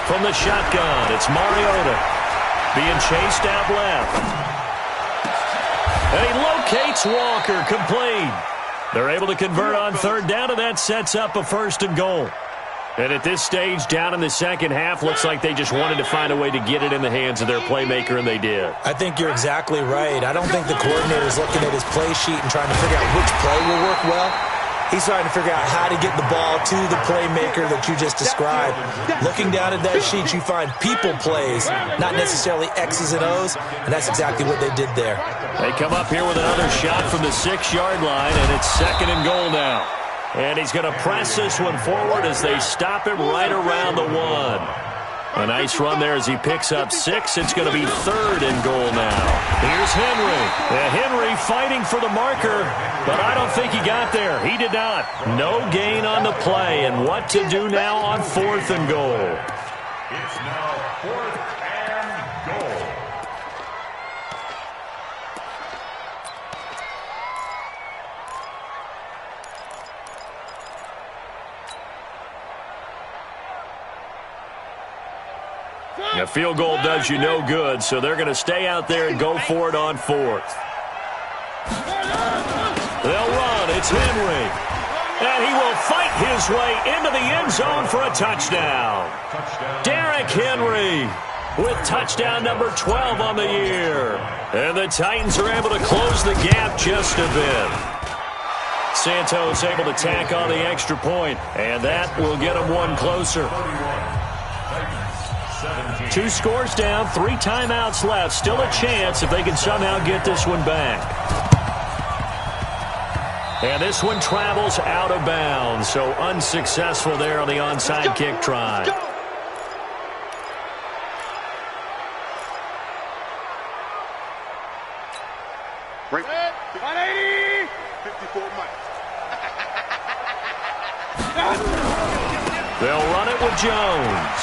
From the shotgun, it's Mariota being chased out left. And he locates Walker, complete. They're able to convert on 3rd down, and that sets up a 1st and goal. And at this stage, down in the second half, looks like they just wanted to find a way to get it in the hands of their playmaker, and they did. I think you're exactly right. I don't think the coordinator's looking at his play sheet and trying to figure out which play will work well. He's trying to figure out how to get the ball to the playmaker that you just described. Looking down at that sheet, you find people plays, not necessarily X's and O's, and that's exactly what they did there. They come up here with another shot from the 6-yard line, and it's 2nd and goal now. And he's going to press this one forward as they stop him right around the 1. A nice run there as he picks up 6. It's going to be 3rd and goal now. Here's Henry. And Henry fighting for the marker, but I don't think he got there. He did not. No gain on the play. And what to do now on 4th and goal? It's now 4th and goal. A field goal does you no good, so they're going to stay out there and go for it on 4th. They'll run. It's Henry. And he will fight his way into the end zone for a touchdown. Derrick Henry with touchdown number 12 on the year. And the Titans are able to close the gap just a bit. Santos able to tack on the extra point, and that will get them one closer. 2 scores down, 3 timeouts left. Still a chance if they can somehow get this one back. And this one travels out of bounds, so unsuccessful there on the onside kick try. Break. 180. 54 miles. They'll run it with Jones.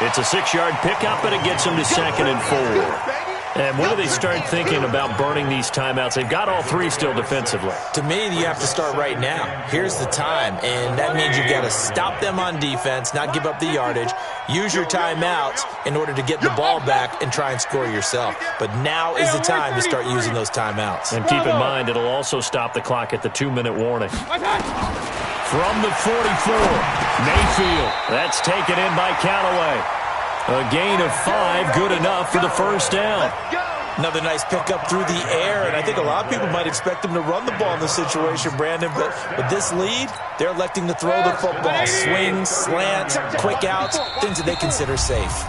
It's a 6-yard pickup, and it gets them to 2nd and 4. And when do they start thinking about burning these timeouts? They've got all 3 still defensively. To me, you have to start right now. Here's the time, and that means you've got to stop them on defense, not give up the yardage, use your timeouts in order to get the ball back and try and score yourself. But now is the time to start using those timeouts. And keep in mind, it'll also stop the clock at the 2-minute warning. From the 44, Mayfield. That's taken in by Callaway. A gain of 5, good enough for the 1st down. Another nice pickup through the air, and I think a lot of people might expect him to run the ball in this situation, Brandon, but with this lead, they're electing to throw the football. Swings, slants, quick outs, things that they consider safe.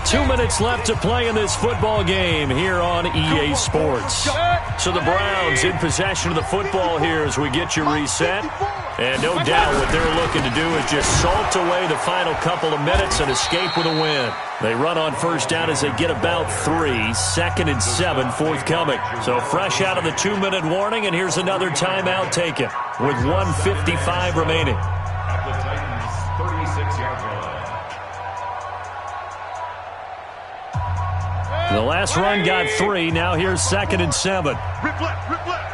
2 minutes left to play in this football game here on EA Sports. So the Browns in possession of the football here as we get you reset. And no doubt what they're looking to do is just salt away the final couple of minutes and escape with a win. They run on first down as they get about 3. 2nd and 7 forthcoming. So fresh out of the 2-minute warning, and here's another timeout taken with 1:55 remaining. At the Titans' 36-yard line. The last run got 3. Now here's 2nd and 7. Rip left, rip left.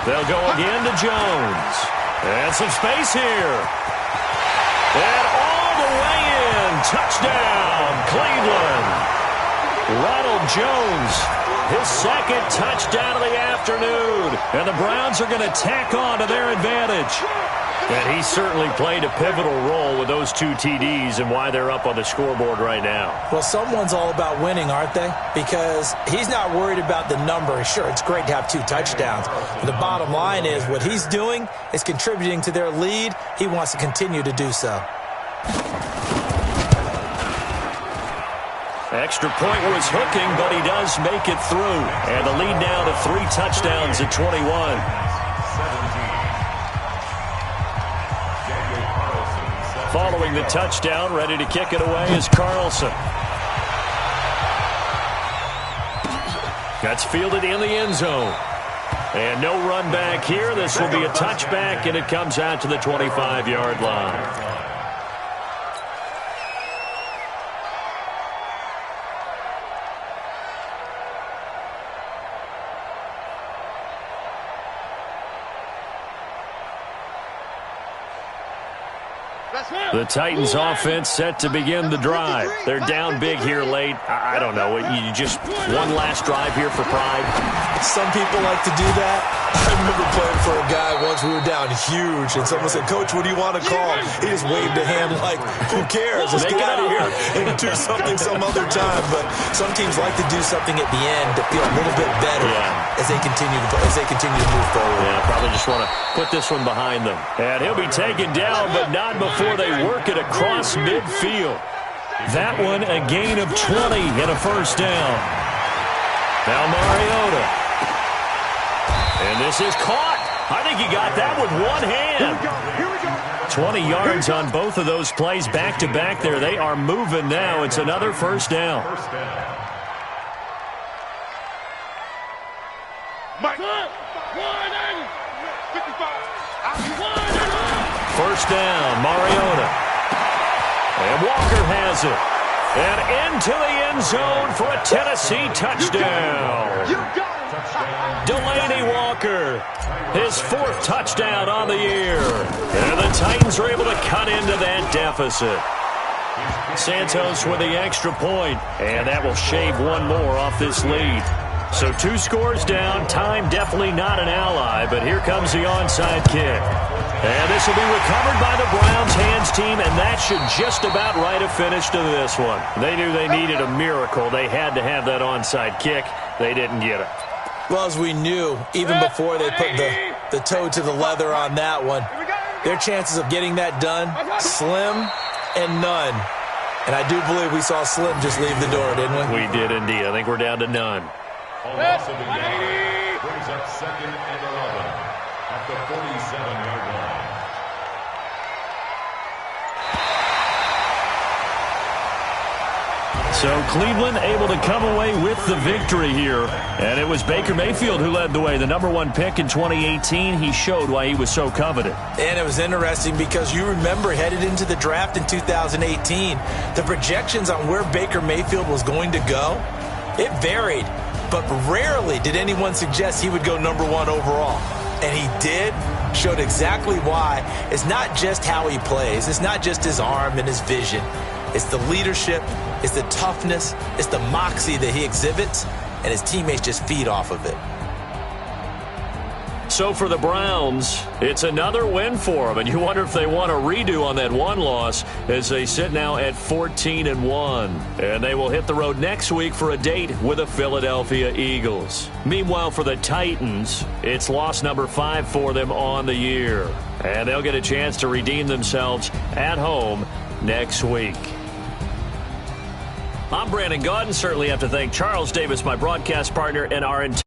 They'll go again to Jones. And some space here. And all the way in. Touchdown, Cleveland. Ronald Jones, his 2nd touchdown of the afternoon. And the Browns are going to tack on to their advantage. And he certainly played a pivotal role with those 2 TDs and why they're up on the scoreboard right now. Well, someone's all about winning, aren't they? Because he's not worried about the number. Sure, it's great to have 2 touchdowns. But the bottom line is what he's doing is contributing to their lead. He wants to continue to do so. Extra point was hooking, but he does make it through. And the lead now to 3 touchdowns at 21. Following the touchdown, ready to kick it away is Carlson. That's fielded in the end zone. And no run back here. This will be a touchback, and it comes out to the 25-yard line. The Titans offense set to begin the drive. They're down big here late. I don't know. You just one last drive here for pride. Some people like to do that. I remember playing for a guy once. We were down huge, and someone said, "Coach, what do you want to call?" He just waved a hand like, "Who cares? Let's get out of here and do something some other time." But some teams like to do something at the end to feel a little bit better as they continue to move forward. Yeah, probably just want to put this one behind them. And he'll be taken down, but not before they work it across midfield. That one a gain of 20 and a first down. Now Mariota. And this is caught. I think he got that with one hand. 20 yards on both of those plays back-to-back there. They are moving now. It's another first down. First down, Mariota. And Walker has it. And into the end zone for a Tennessee touchdown. Delaney Walker, his 4th touchdown on the year. And the Titans are able to cut into that deficit. Santos with the extra point, and that will shave one more off this lead. So 2 scores down. Time definitely not an ally, but here comes the onside kick. And this will be recovered by the Browns hands team, and that should just about write a finish to this one. They knew they needed a miracle. They had to have that onside kick. They didn't get it. Well, as we knew, even before they put the toe to the leather on that one, their chances of getting that done, slim and none. And I do believe we saw Slim just leave the door, didn't we? We did indeed. I think we're down to none. Loss of the game brings up 2nd and 11 at the 47-yard line. So Cleveland able to come away with the victory here. And it was Baker Mayfield who led the way. The #1 pick in 2018. He showed why he was so coveted. And it was interesting because you remember headed into the draft in 2018, the projections on where Baker Mayfield was going to go, it varied. But rarely did anyone suggest he would go #1 overall. And he did, showed exactly why. It's not just how he plays. It's not just his arm and his vision. It's the leadership, it's the toughness, it's the moxie that he exhibits, and his teammates just feed off of it. So for the Browns, it's another win for them, and you wonder if they want a redo on that one loss as they sit now at 14-1. And they will hit the road next week for a date with the Philadelphia Eagles. Meanwhile, for the Titans, it's loss number 5 for them on the year. And they'll get a chance to redeem themselves at home next week. I'm Brandon Gaudin. Certainly have to thank Charles Davis, my broadcast partner, and our entire